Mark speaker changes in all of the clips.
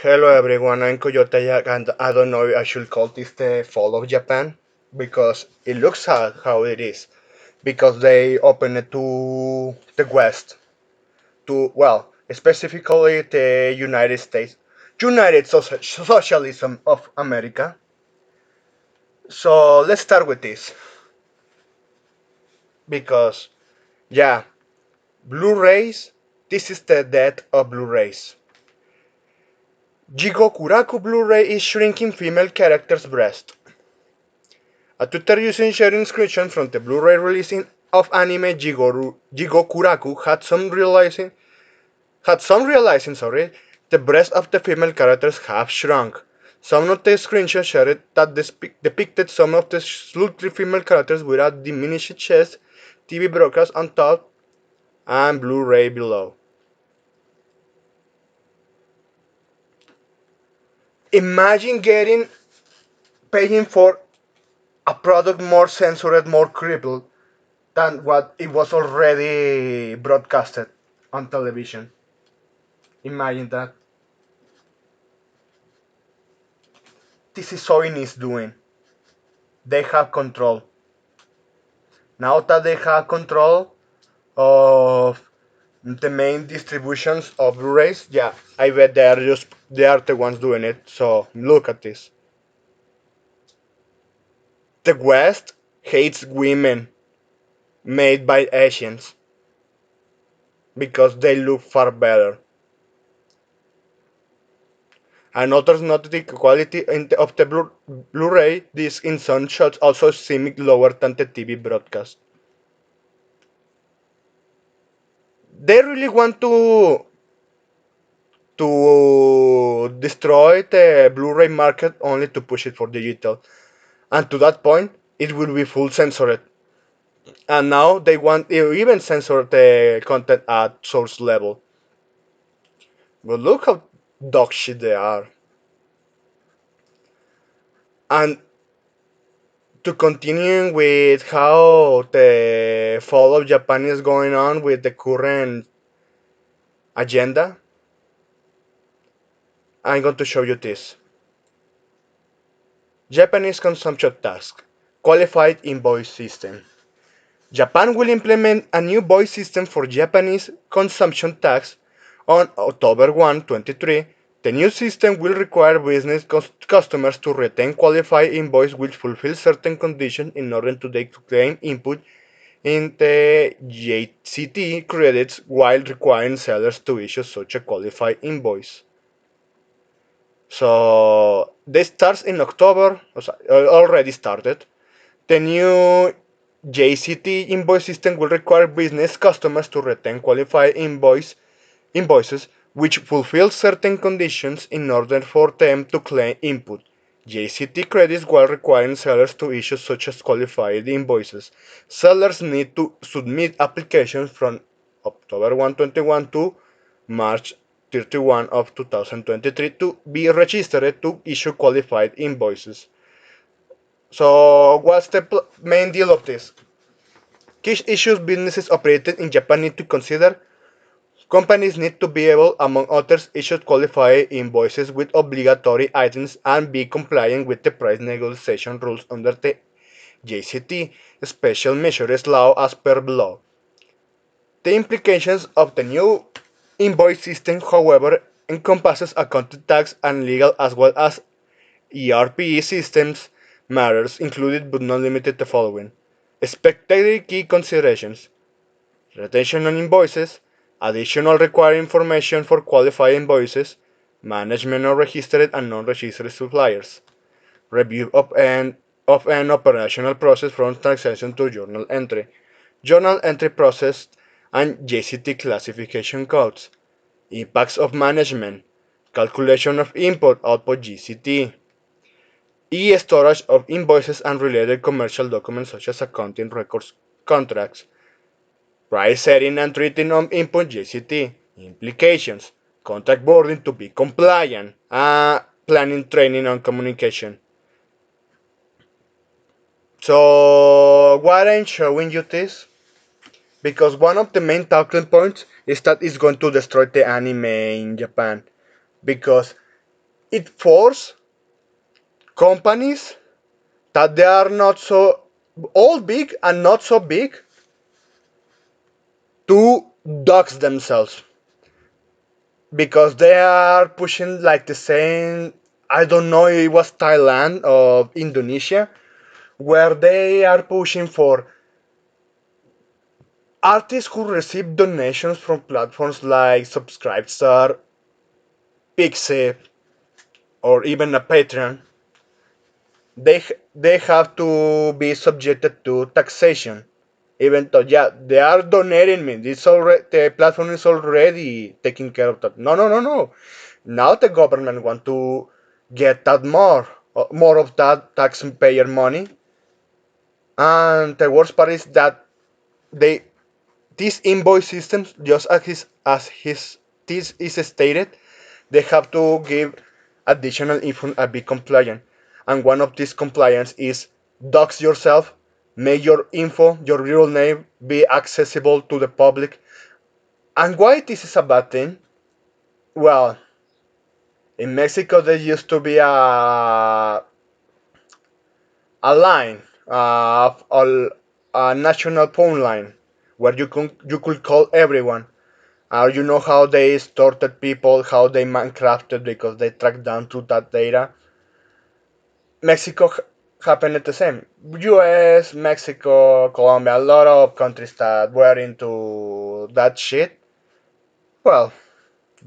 Speaker 1: Hello everyone, I'm Coyote and I don't know if I should call this the fall of Japan because it looks how it is. Because they opened it to the West, to, well, specifically the United States, United Socialism of America. So let's start with this because, yeah, Blu-rays, this is the death of Blu-rays. Jigokuraku Blu-ray is shrinking female character's breast. A Twitter user sharing screenshot from the Blu-ray releasing of anime Jigokuraku had some realizing, the breasts of the female characters have shrunk. Some of the screenshots shared that depicted some of the sultry female characters with a diminished chest, TV broadcast on top, and Blu-ray below. Imagine paying for a product more censored, more crippled than what it was already broadcasted on television. Imagine that. This is Sony is doing. They have control. Now that they have control of the main distributions of Blu-rays, yeah, I bet they are the ones doing it. So look at this. The West hates women made by Asians because they look far better. Another noted quality of the Blu-ray disc in some shots also seemed lower than the TV broadcast. They really want to destroy the Blu-ray market only to push it for digital. And to that point, it will be full censored. And now they want to even censor the content at source level. But look how dog shit they are. And to continue with how the fall of Japan is going on with the current agenda, I'm going to show you this. Japanese consumption task. Qualified invoice system. Japan will implement a new voice system for Japanese consumption tax on October 1, 2023. The new system will require business customers to retain qualified invoice which fulfill certain conditions in order to claim input in the JCT credits while requiring sellers to issue such a qualified invoice. So this starts in October, already started. The new JCT invoice system will require business customers to retain qualified invoices which fulfill certain conditions in order for them to claim input. JCT credits while requiring sellers to issue such as qualified invoices. Sellers need to submit applications from October 1, 2021 to March 31 of 2023 to be registered to issue qualified invoices. So, what's the main deal of this? Key issues businesses operated in Japan need to consider. Companies need to be able, among others, issue qualified invoices with obligatory items and be compliant with the price negotiation rules under the JCT Special Measures Law as per below. The implications of the new invoice system, however, encompasses accounting tax and legal as well as ERP systems matters included but not limited to the following. Expected key considerations. Retention on invoices, additional required information for qualified invoices, management of registered and non-registered suppliers, review of an operational process from transaction to journal entry process and JCT classification codes, impacts of management, calculation of input-output GCT, storage of invoices and related commercial documents such as accounting records, contracts, price setting and treating of input GCT, implications, contract boarding to be compliant, planning, training, and communication. So, why I'm showing you this? Because one of the main talking points is that it's going to destroy the anime in Japan. Because it forces companies that they are not so all big and not so big to dox themselves because they are pushing like the same. I don't know, it was Thailand or Indonesia where they are pushing for artists who receive donations from platforms like Subscribestar, Pixie, or even a Patreon. They have to be subjected to taxation. Even though, yeah, they are donating me. The platform is already taking care of that. No, no, no, no. Now the government want to get that more of that taxpayer money. And the worst part is that they these invoice systems, just as this is stated, they have to give additional info and be compliant. And one of these compliance is dox yourself, make your info, your real name, be accessible to the public. And why this is a bad thing? Well, in Mexico there used to be a line, a national phone line, where you could call everyone. You know how they extorted people, how they Minecrafted because they tracked down to that data. Mexico happened the same. US, Mexico, Colombia, a lot of countries that were into that shit. Well,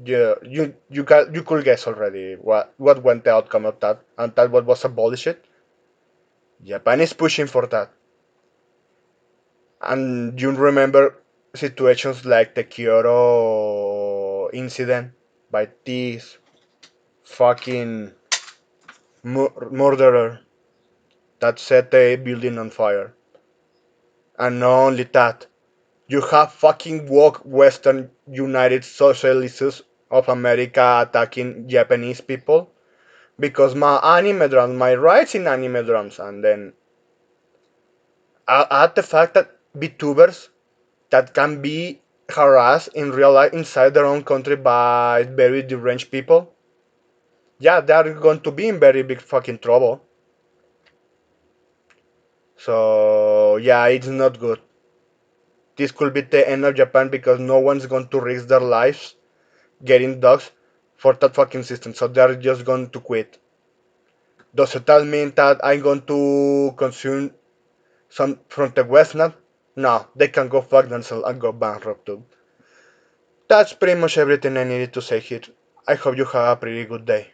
Speaker 1: you could guess already what went the outcome of that, and that what was abolished. Japan is pushing for that, and you remember situations like the Kyoto incident by this fucking murderer that set the building on fire. And not only that, you have fucking woke Western United Socialists of America attacking Japanese people because my anime drums, my rights in anime drums, and then add the fact that VTubers that can be harassed in real life inside their own country by very deranged people, yeah, they are going to be in very big fucking trouble. So yeah, it's not good. This could be the end of Japan because no one's going to risk their lives getting dogs for that fucking system. So they're just going to quit. Does that mean that I'm going to consume some from the West now? No, they can go fuck themselves and go bankrupt too. That's pretty much everything I needed to say here. I hope you have a pretty good day.